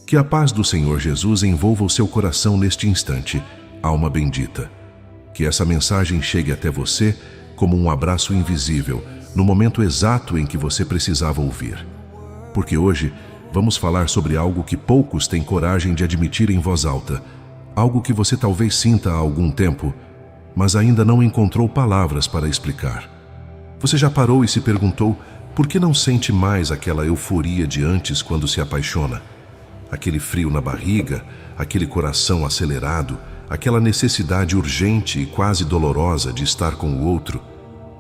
Que a paz do Senhor Jesus envolva o seu coração neste instante, alma bendita. Que essa mensagem chegue até você como um abraço invisível, no momento exato em que você precisava ouvir. Porque hoje vamos falar sobre algo que poucos têm coragem de admitir em voz alta, algo que você talvez sinta há algum tempo, mas ainda não encontrou palavras para explicar. Você já parou e se perguntou por que não sente mais aquela euforia de antes quando se apaixona? Aquele frio na barriga, aquele coração acelerado, aquela necessidade urgente e quase dolorosa de estar com o outro,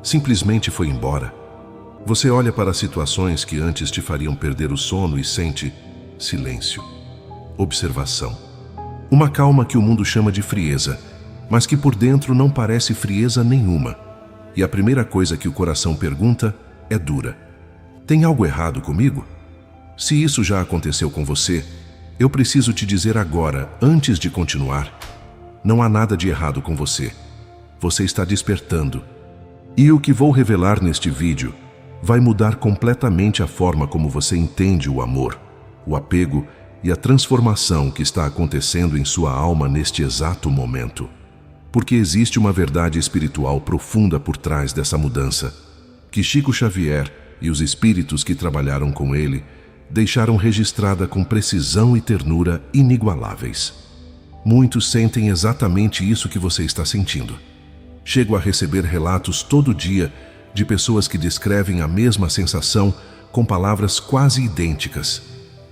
simplesmente foi embora. Você olha para situações que antes te fariam perder o sono e sente silêncio, observação. Uma calma que o mundo chama de frieza, mas que por dentro não parece frieza nenhuma. E a primeira coisa que o coração pergunta é dura: tem algo errado comigo? Se isso já aconteceu com você, eu preciso te dizer agora, antes de continuar, não há nada de errado com você. Você está despertando. E o que vou revelar neste vídeo vai mudar completamente a forma como você entende o amor, o apego e a transformação que está acontecendo em sua alma neste exato momento. Porque existe uma verdade espiritual profunda por trás dessa mudança, que Chico Xavier e os espíritos que trabalharam com ele deixaram registrada com precisão e ternura inigualáveis. Muitos sentem exatamente isso que você está sentindo. Chego a receber relatos todo dia de pessoas que descrevem a mesma sensação com palavras quase idênticas.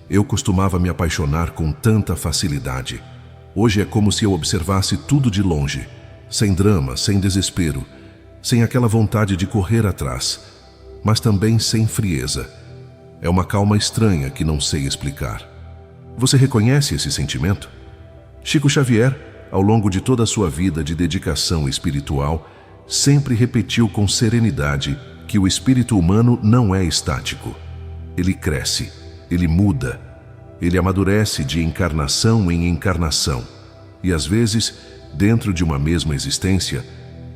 Eu costumava me apaixonar com tanta facilidade. Hoje é como se eu observasse tudo de longe, sem drama, sem desespero, sem aquela vontade de correr atrás, mas também sem frieza. É uma calma estranha que não sei explicar. Você reconhece esse sentimento? Chico Xavier, ao longo de toda a sua vida de dedicação espiritual, sempre repetiu com serenidade que o espírito humano não é estático. Ele cresce, ele muda, ele amadurece de encarnação em encarnação. E às vezes, dentro de uma mesma existência,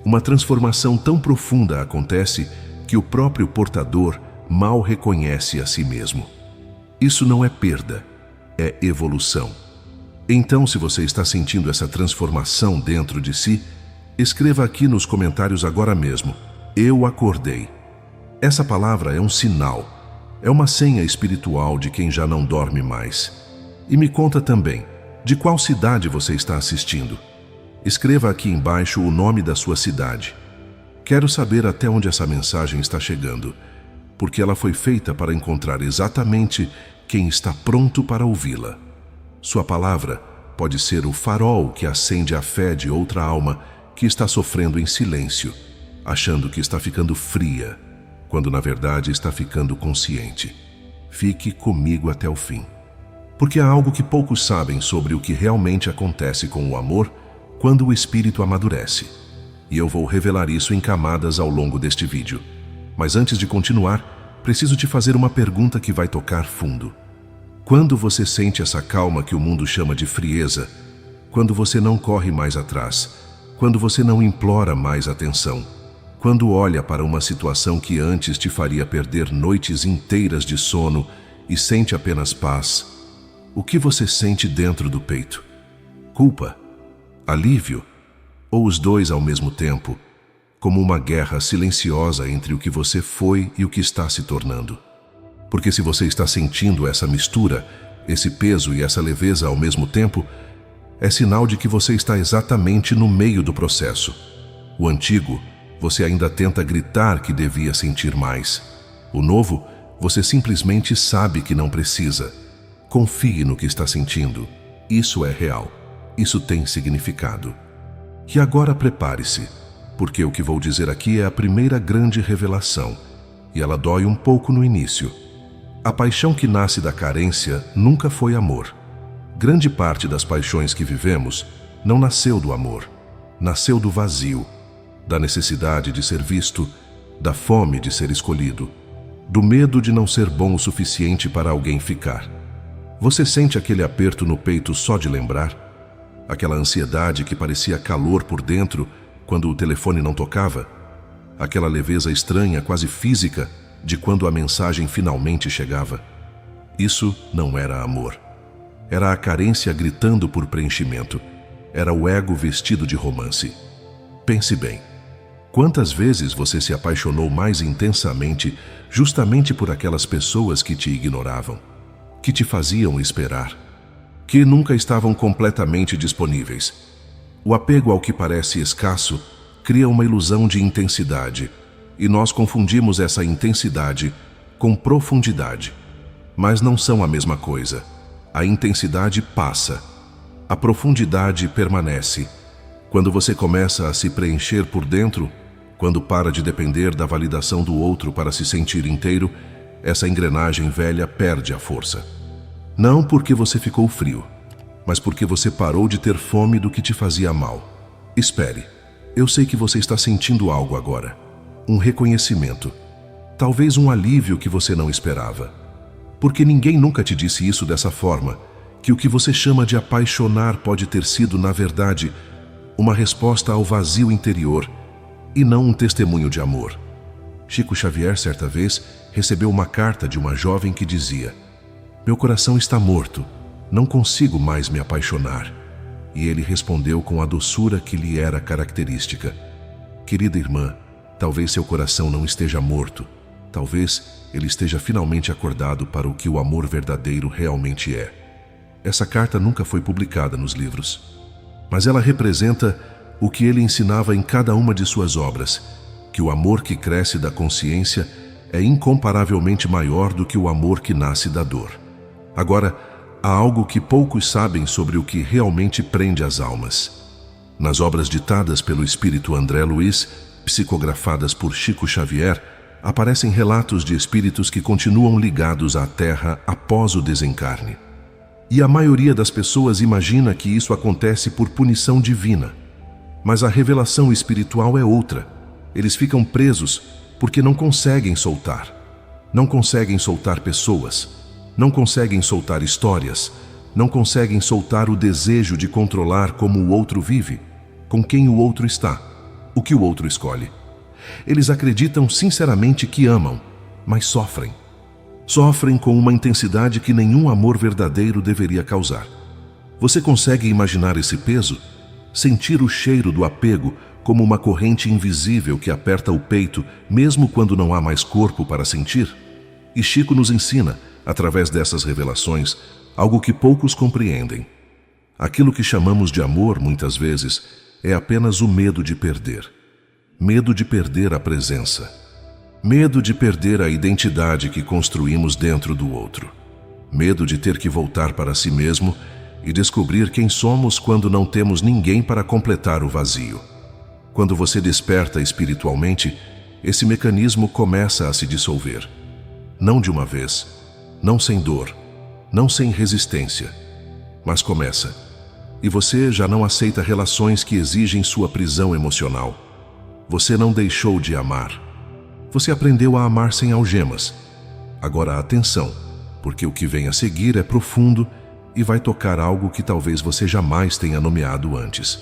uma transformação tão profunda acontece que o próprio portador mal reconhece a si mesmo. Isso não é perda, é evolução. Então, se você está sentindo essa transformação dentro de si, escreva aqui nos comentários agora mesmo: eu acordei. Essa palavra é um sinal, é uma senha espiritual de quem já não dorme mais. E me conta também, de qual cidade você está assistindo? Escreva aqui embaixo o nome da sua cidade. Quero saber até onde essa mensagem está chegando, porque ela foi feita para encontrar exatamente quem está pronto para ouvi-la. Sua palavra pode ser o farol que acende a fé de outra alma que está sofrendo em silêncio, achando que está ficando fria, quando na verdade está ficando consciente. Fique comigo até o fim. Porque há algo que poucos sabem sobre o que realmente acontece com o amor quando o espírito amadurece. E eu vou revelar isso em camadas ao longo deste vídeo. Mas antes de continuar, preciso te fazer uma pergunta que vai tocar fundo. Quando você sente essa calma que o mundo chama de frieza, quando você não corre mais atrás, quando você não implora mais atenção, quando olha para uma situação que antes te faria perder noites inteiras de sono e sente apenas paz, o que você sente dentro do peito? Culpa? Alívio? Ou os dois ao mesmo tempo, como uma guerra silenciosa entre o que você foi e o que está se tornando? Porque se você está sentindo essa mistura, esse peso e essa leveza ao mesmo tempo, é sinal de que você está exatamente no meio do processo. O antigo, você ainda tenta gritar que devia sentir mais. O novo, você simplesmente sabe que não precisa. Confie no que está sentindo. Isso é real. Isso tem significado. E agora prepare-se, porque o que vou dizer aqui é a primeira grande revelação, e ela dói um pouco no início. A paixão que nasce da carência nunca foi amor. Grande parte das paixões que vivemos não nasceu do amor, nasceu do vazio, da necessidade de ser visto, da fome de ser escolhido, do medo de não ser bom o suficiente para alguém ficar. Você sente aquele aperto no peito só de lembrar? Aquela ansiedade que parecia calor por dentro quando o telefone não tocava? Aquela leveza estranha, quase física, de quando a mensagem finalmente chegava? Isso não era amor. Era a carência gritando por preenchimento. Era o ego vestido de romance. Pense bem. Quantas vezes você se apaixonou mais intensamente justamente por aquelas pessoas que te ignoravam, que te faziam esperar, que nunca estavam completamente disponíveis? O apego ao que parece escasso cria uma ilusão de intensidade, e nós confundimos essa intensidade com profundidade. Mas não são a mesma coisa. A intensidade passa. A profundidade permanece. Quando você começa a se preencher por dentro, quando para de depender da validação do outro para se sentir inteiro, essa engrenagem velha perde a força. Não porque você ficou frio, mas porque você parou de ter fome do que te fazia mal. Espere. Eu sei que você está sentindo algo agora. Um reconhecimento. Talvez um alívio que você não esperava. Porque ninguém nunca te disse isso dessa forma, que o que você chama de apaixonar pode ter sido, na verdade, uma resposta ao vazio interior e não um testemunho de amor. Chico Xavier, certa vez, recebeu uma carta de uma jovem que dizia: "Meu coração está morto, não consigo mais me apaixonar." E ele respondeu com a doçura que lhe era característica: "Querida irmã, talvez seu coração não esteja morto. Talvez ele esteja finalmente acordado para o que o amor verdadeiro realmente é." Essa carta nunca foi publicada nos livros, mas ela representa o que ele ensinava em cada uma de suas obras, que o amor que cresce da consciência é incomparavelmente maior do que o amor que nasce da dor. Agora, há algo que poucos sabem sobre o que realmente prende as almas. Nas obras ditadas pelo espírito André Luiz, psicografadas por Chico Xavier, aparecem relatos de espíritos que continuam ligados à Terra após o desencarne. E a maioria das pessoas imagina que isso acontece por punição divina. Mas a revelação espiritual é outra. Eles ficam presos porque não conseguem soltar. Não conseguem soltar pessoas. Não conseguem soltar histórias. Não conseguem soltar o desejo de controlar como o outro vive, com quem o outro está, o que o outro escolhe. Eles acreditam sinceramente que amam, mas sofrem. Sofrem com uma intensidade que nenhum amor verdadeiro deveria causar. Você consegue imaginar esse peso? Sentir o cheiro do apego como uma corrente invisível que aperta o peito, mesmo quando não há mais corpo para sentir? E Chico nos ensina, através dessas revelações, algo que poucos compreendem. Aquilo que chamamos de amor, muitas vezes, é apenas o medo de perder. Medo de perder a presença. Medo de perder a identidade que construímos dentro do outro. Medo de ter que voltar para si mesmo e descobrir quem somos quando não temos ninguém para completar o vazio. Quando você desperta espiritualmente, esse mecanismo começa a se dissolver. Não de uma vez, não sem dor, não sem resistência, mas começa. E você já não aceita relações que exigem sua prisão emocional. Você não deixou de amar. Você aprendeu a amar sem algemas. Agora atenção, porque o que vem a seguir é profundo e vai tocar algo que talvez você jamais tenha nomeado antes.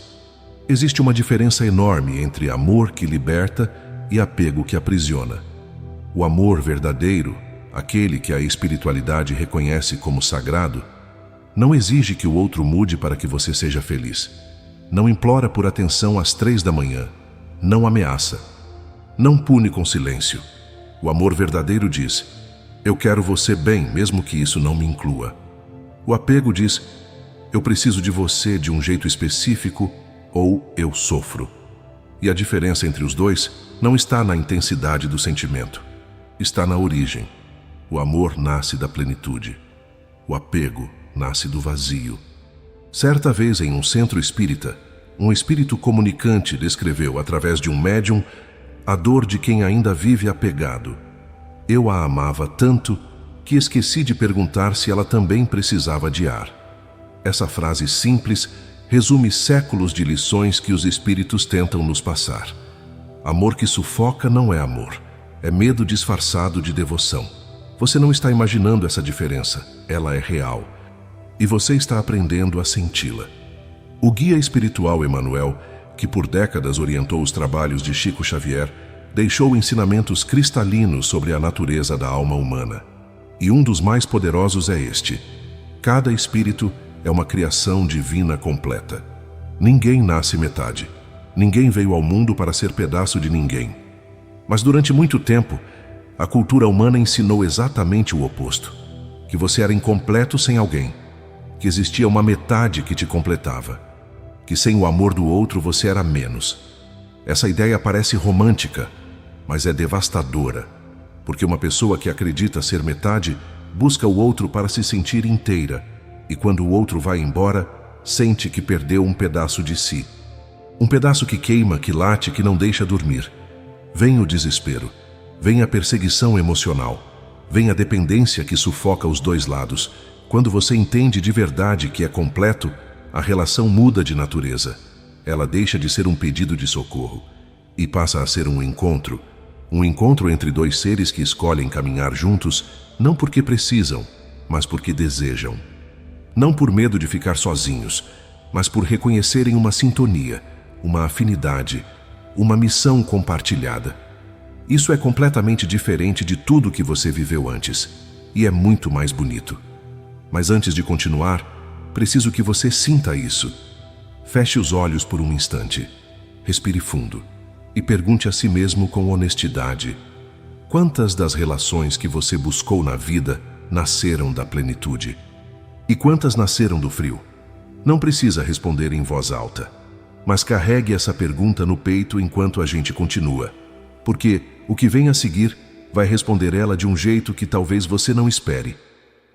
Existe uma diferença enorme entre amor que liberta e apego que aprisiona. O amor verdadeiro, aquele que a espiritualidade reconhece como sagrado, não exige que o outro mude para que você seja feliz. Não implora por atenção às 3 da manhã. Não ameaça. Não pune com silêncio. O amor verdadeiro diz: "Eu quero você bem, mesmo que isso não me inclua." O apego diz: "Eu preciso de você de um jeito específico" ou "eu sofro." E a diferença entre os dois não está na intensidade do sentimento. Está na origem. O amor nasce da plenitude. O apego nasce do vazio. Certa vez, em um centro espírita, um espírito comunicante descreveu, através de um médium, a dor de quem ainda vive apegado. "Eu a amava tanto que esqueci de perguntar se ela também precisava de ar." Essa frase simples resume séculos de lições que os espíritos tentam nos passar. Amor que sufoca não é amor, é medo disfarçado de devoção. Você não está imaginando essa diferença, ela é real. E você está aprendendo a senti-la. O guia espiritual Emmanuel, que por décadas orientou os trabalhos de Chico Xavier, deixou ensinamentos cristalinos sobre a natureza da alma humana. E um dos mais poderosos é este: Cada espírito é uma criação divina completa. Ninguém nasce metade. Ninguém veio ao mundo para ser pedaço de ninguém. Mas durante muito tempo, a cultura humana ensinou exatamente o oposto. Que você era incompleto sem alguém. Que existia uma metade que te completava. Que sem o amor do outro você era menos. Essa ideia parece romântica, mas é devastadora. Porque uma pessoa que acredita ser metade busca o outro para se sentir inteira. E quando o outro vai embora, sente que perdeu um pedaço de si. Um pedaço que queima, que late, que não deixa dormir. Vem o desespero. Vem a perseguição emocional. Vem a dependência que sufoca os dois lados. Quando você entende de verdade que é completo, a relação muda de natureza. Ela deixa de ser um pedido de socorro e passa a ser um encontro entre dois seres que escolhem caminhar juntos, não porque precisam, mas porque desejam. Não por medo de ficar sozinhos, mas por reconhecerem uma sintonia, uma afinidade, uma missão compartilhada. Isso é completamente diferente de tudo que você viveu antes, e é muito mais bonito. Mas antes de continuar, preciso que você sinta isso. Feche os olhos por um instante, respire fundo e pergunte a si mesmo com honestidade: quantas das relações que você buscou na vida nasceram da plenitude? E quantas nasceram do frio? Não precisa responder em voz alta, mas carregue essa pergunta no peito enquanto a gente continua, porque o que vem a seguir vai responder ela de um jeito que talvez você não espere.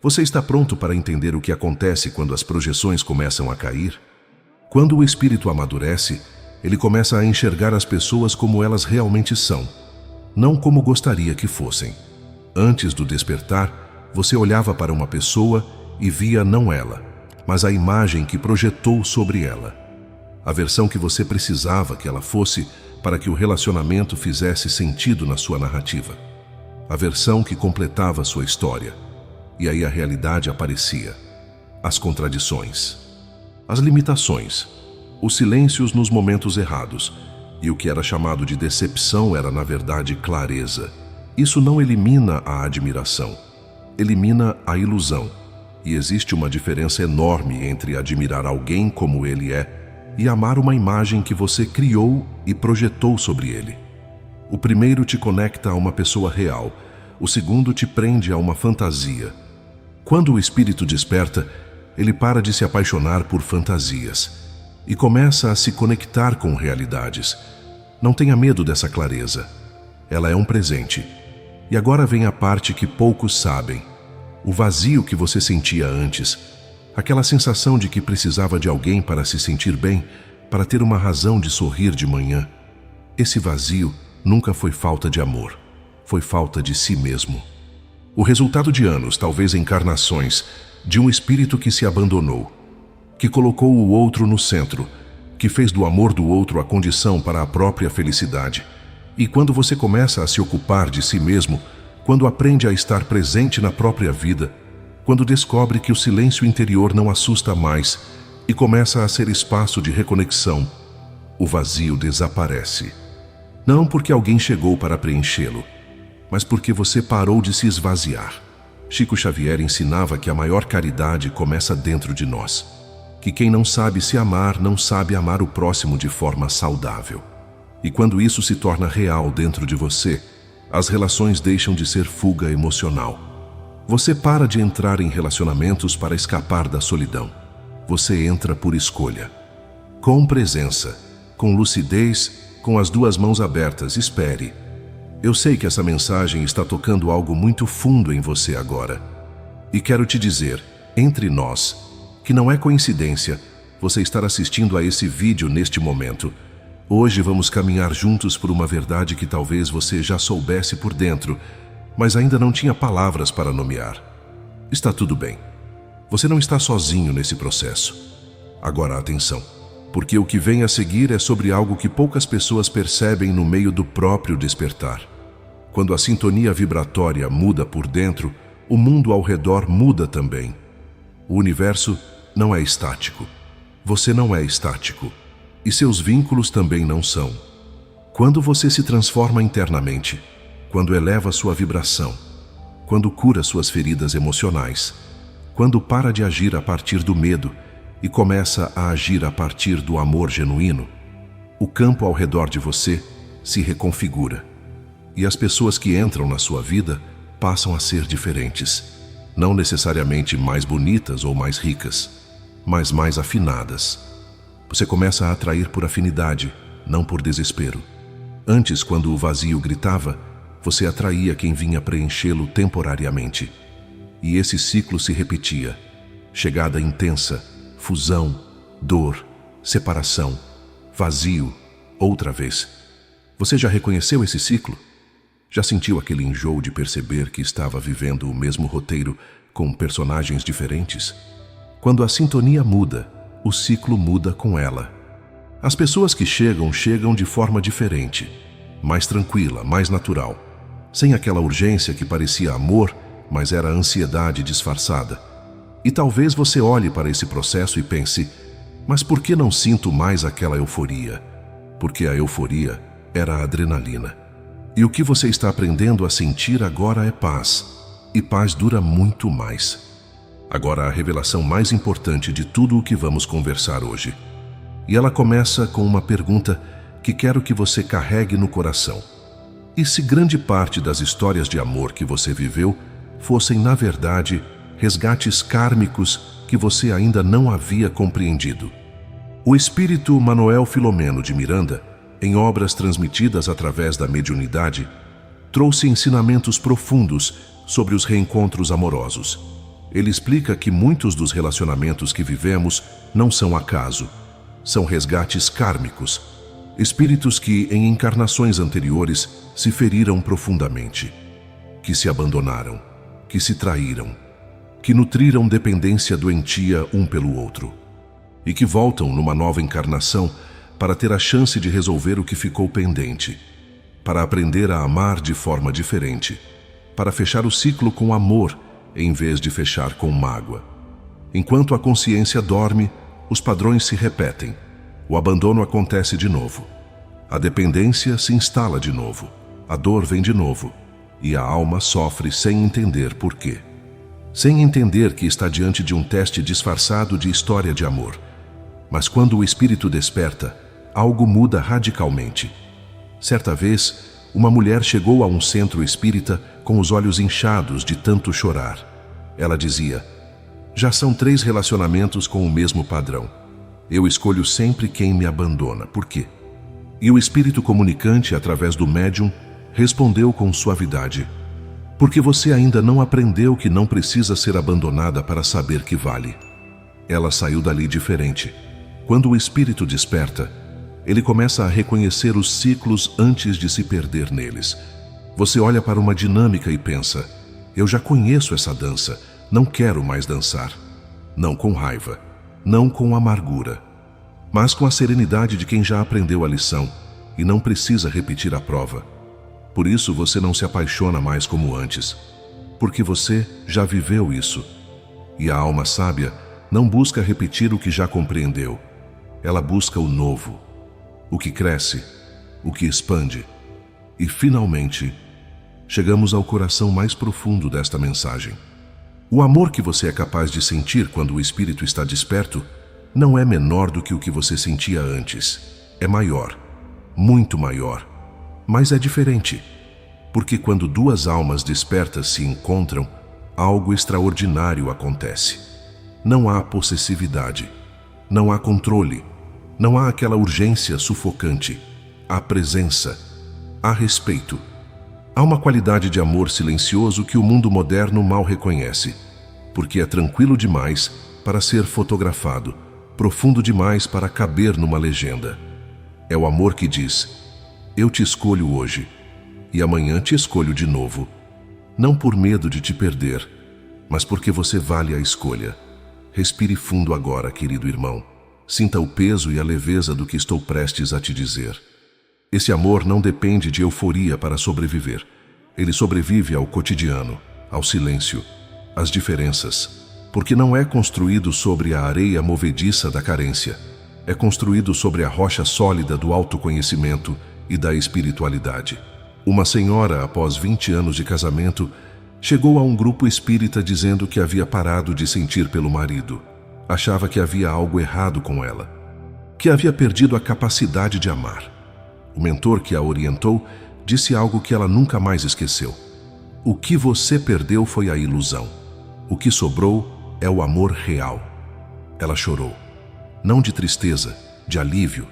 Você está pronto para entender o que acontece quando as projeções começam a cair? Quando o espírito amadurece, ele começa a enxergar as pessoas como elas realmente são, não como gostaria que fossem. Antes do despertar, você olhava para uma pessoa e via não ela, mas a imagem que projetou sobre ela. A versão que você precisava que ela fosse para que o relacionamento fizesse sentido na sua narrativa. A versão que completava sua história. E aí a realidade aparecia. As contradições. As limitações. Os silêncios nos momentos errados. E o que era chamado de decepção era, na verdade, clareza. Isso não elimina a admiração. Elimina a ilusão. E existe uma diferença enorme entre admirar alguém como ele é e amar uma imagem que você criou e projetou sobre ele. O primeiro te conecta a uma pessoa real, o segundo te prende a uma fantasia. Quando o espírito desperta, ele para de se apaixonar por fantasias e começa a se conectar com realidades. Não tenha medo dessa clareza. Ela é um presente. E agora vem a parte que poucos sabem. O vazio que você sentia antes. Aquela sensação de que precisava de alguém para se sentir bem, para ter uma razão de sorrir de manhã. Esse vazio nunca foi falta de amor. Foi falta de si mesmo. O resultado de anos, talvez encarnações, de um espírito que se abandonou, que colocou o outro no centro, que fez do amor do outro a condição para a própria felicidade. E quando você começa a se ocupar de si mesmo, quando aprende a estar presente na própria vida, quando descobre que o silêncio interior não assusta mais e começa a ser espaço de reconexão, o vazio desaparece. Não porque alguém chegou para preenchê-lo, mas porque você parou de se esvaziar. Chico Xavier ensinava que a maior caridade começa dentro de nós, que quem não sabe se amar não sabe amar o próximo de forma saudável. E quando isso se torna real dentro de você, as relações deixam de ser fuga emocional. Você para de entrar em relacionamentos para escapar da solidão. Você entra por escolha. Com presença, com lucidez, com as duas mãos abertas, espere. Eu sei que essa mensagem está tocando algo muito fundo em você agora. E quero te dizer, entre nós, que não é coincidência você estar assistindo a esse vídeo neste momento. Hoje vamos caminhar juntos por uma verdade que talvez você já soubesse por dentro, mas ainda não tinha palavras para nomear. Está tudo bem. Você não está sozinho nesse processo. Agora atenção, porque o que vem a seguir é sobre algo que poucas pessoas percebem no meio do próprio despertar. Quando a sintonia vibratória muda por dentro, o mundo ao redor muda também. O universo não é estático. Você não é estático. E seus vínculos também não são. Quando você se transforma internamente, quando eleva sua vibração, quando cura suas feridas emocionais, quando para de agir a partir do medo e começa a agir a partir do amor genuíno, o campo ao redor de você se reconfigura. E as pessoas que entram na sua vida passam a ser diferentes. Não necessariamente mais bonitas ou mais ricas, mas mais afinadas. Você começa a atrair por afinidade, não por desespero. Antes, quando o vazio gritava, você atraía quem vinha preenchê-lo temporariamente. E esse ciclo se repetia. Chegada intensa, fusão, dor, separação, vazio, outra vez. Você já reconheceu esse ciclo? Já sentiu aquele enjoo de perceber que estava vivendo o mesmo roteiro com personagens diferentes? Quando a sintonia muda, o ciclo muda com ela. As pessoas que chegam de forma diferente, mais tranquila, mais natural, sem aquela urgência que parecia amor, mas era ansiedade disfarçada. E talvez você olhe para esse processo e pense, mas por que não sinto mais aquela euforia? Porque a euforia era a adrenalina. E o que você está aprendendo a sentir agora é paz. E paz dura muito mais. Agora a revelação mais importante de tudo o que vamos conversar hoje. E ela começa com uma pergunta que quero que você carregue no coração. E se grande parte das histórias de amor que você viveu fossem, na verdade, resgates kármicos que você ainda não havia compreendido? O espírito Manuel Filomeno de Miranda, em obras transmitidas através da mediunidade, trouxe ensinamentos profundos sobre os reencontros amorosos. Ele explica que muitos dos relacionamentos que vivemos não são acaso, são resgates kármicos, espíritos que, em encarnações anteriores, se feriram profundamente, que se abandonaram, que se traíram, que nutriram dependência doentia um pelo outro, e que voltam numa nova encarnação para ter a chance de resolver o que ficou pendente, para aprender a amar de forma diferente, para fechar o ciclo com amor em vez de fechar com mágoa. Enquanto a consciência dorme, os padrões se repetem, o abandono acontece de novo, a dependência se instala de novo, a dor vem de novo, e a alma sofre sem entender por quê. Sem entender que está diante de um teste disfarçado de história de amor. Mas quando o espírito desperta, algo muda radicalmente. Certa vez, uma mulher chegou a um centro espírita com os olhos inchados de tanto chorar. Ela dizia: já são 3 relacionamentos com o mesmo padrão. Eu escolho sempre quem me abandona. Por quê? E o espírito comunicante, através do médium, respondeu com suavidade: porque você ainda não aprendeu que não precisa ser abandonada para saber que vale. Ela saiu dali diferente. Quando o espírito desperta, ele começa a reconhecer os ciclos antes de se perder neles. Você olha para uma dinâmica e pensa: eu já conheço essa dança, não quero mais dançar. Não com raiva, não com amargura, mas com a serenidade de quem já aprendeu a lição e não precisa repetir a prova. Por isso você não se apaixona mais como antes, porque você já viveu isso. E a alma sábia não busca repetir o que já compreendeu. Ela busca o novo, o que cresce, o que expande. E, finalmente, chegamos ao coração mais profundo desta mensagem. O amor que você é capaz de sentir quando o espírito está desperto não é menor do que o que você sentia antes. É maior, muito maior, mas é diferente. Porque quando 2 almas despertas se encontram, algo extraordinário acontece. Não há possessividade, não há controle, não há aquela urgência sufocante. Há presença, há respeito. Há uma qualidade de amor silencioso que o mundo moderno mal reconhece, porque é tranquilo demais para ser fotografado, profundo demais para caber numa legenda. É o amor que diz: eu te escolho hoje, e amanhã te escolho de novo, não por medo de te perder, mas porque você vale a escolha. Respire fundo agora, querido irmão. Sinta o peso e a leveza do que estou prestes a te dizer. Esse amor não depende de euforia para sobreviver. Ele sobrevive ao cotidiano, ao silêncio, às diferenças, porque não é construído sobre a areia movediça da carência. É construído sobre a rocha sólida do autoconhecimento e da espiritualidade. Uma senhora, após 20 anos de casamento, Chegou a um grupo espírita dizendo que havia parado de sentir pelo marido. Achava que havia algo errado com ela, que havia perdido a capacidade de amar. O mentor que a orientou disse algo que ela nunca mais esqueceu. O que você perdeu foi a ilusão. O que sobrou é o amor real. Ela chorou. Não de tristeza, de alívio,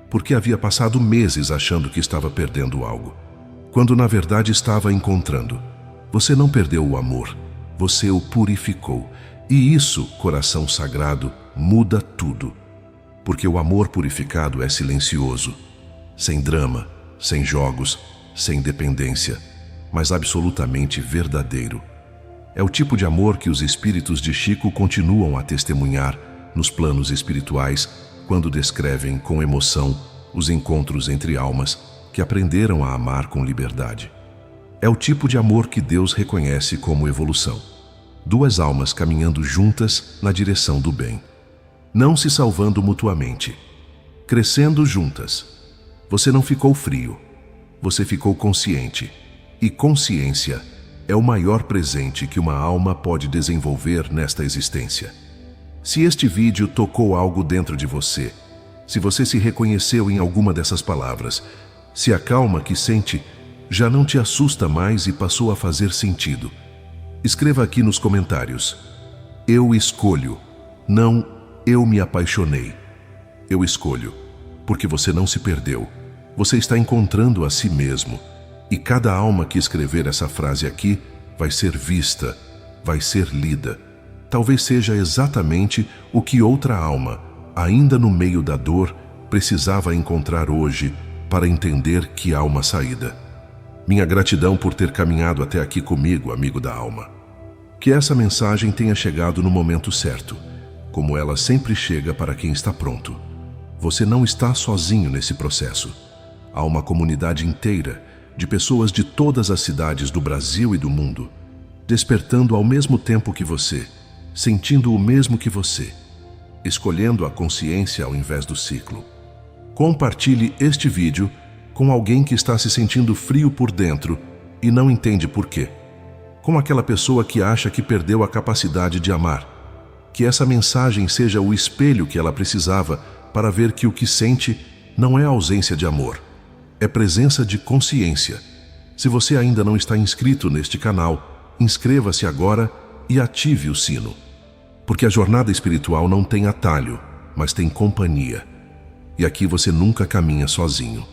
porque havia passado meses achando que estava perdendo algo, quando na verdade estava encontrando. Você não perdeu o amor, você o purificou. E isso, coração sagrado, muda tudo. Porque o amor purificado é silencioso, sem drama, sem jogos, sem dependência, mas absolutamente verdadeiro. É o tipo de amor que os espíritos de Chico continuam a testemunhar nos planos espirituais quando descrevem com emoção os encontros entre almas que aprenderam a amar com liberdade. É o tipo de amor que Deus reconhece como evolução. Duas almas caminhando juntas na direção do bem. Não se salvando mutuamente. Crescendo juntas. Você não ficou frio. Você ficou consciente. E consciência é o maior presente que uma alma pode desenvolver nesta existência. Se este vídeo tocou algo dentro de você, se você se reconheceu em alguma dessas palavras, se a calma que sente já não te assusta mais e passou a fazer sentido, escreva aqui nos comentários: eu escolho, não eu me apaixonei. Eu escolho, porque você não se perdeu. Você está encontrando a si mesmo. E cada alma que escrever essa frase aqui vai ser vista, vai ser lida. Talvez seja exatamente o que outra alma, ainda no meio da dor, precisava encontrar hoje para entender que há uma saída. Minha gratidão por ter caminhado até aqui comigo, amigo da alma. Que essa mensagem tenha chegado no momento certo, como ela sempre chega para quem está pronto. Você não está sozinho nesse processo. Há uma comunidade inteira de pessoas de todas as cidades do Brasil e do mundo, despertando ao mesmo tempo que você, sentindo o mesmo que você, escolhendo a consciência ao invés do ciclo. Compartilhe este vídeo com alguém que está se sentindo frio por dentro e não entende por quê. Com aquela pessoa que acha que perdeu a capacidade de amar. Que essa mensagem seja o espelho que ela precisava para ver que o que sente não é ausência de amor, é presença de consciência. Se você ainda não está inscrito neste canal, inscreva-se agora e ative o sino. Porque a jornada espiritual não tem atalho, mas tem companhia. E aqui você nunca caminha sozinho.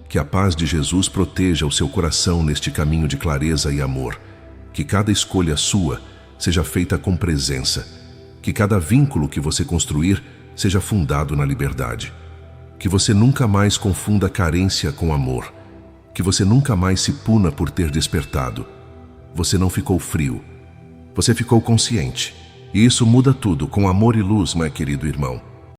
Que a paz de Jesus proteja o seu coração neste caminho de clareza e amor. Que cada escolha sua seja feita com presença. Que cada vínculo que você construir seja fundado na liberdade. Que você nunca mais confunda carência com amor. Que você nunca mais se puna por ter despertado. Você não ficou frio. Você ficou consciente. E isso muda tudo com amor e luz, meu querido irmão.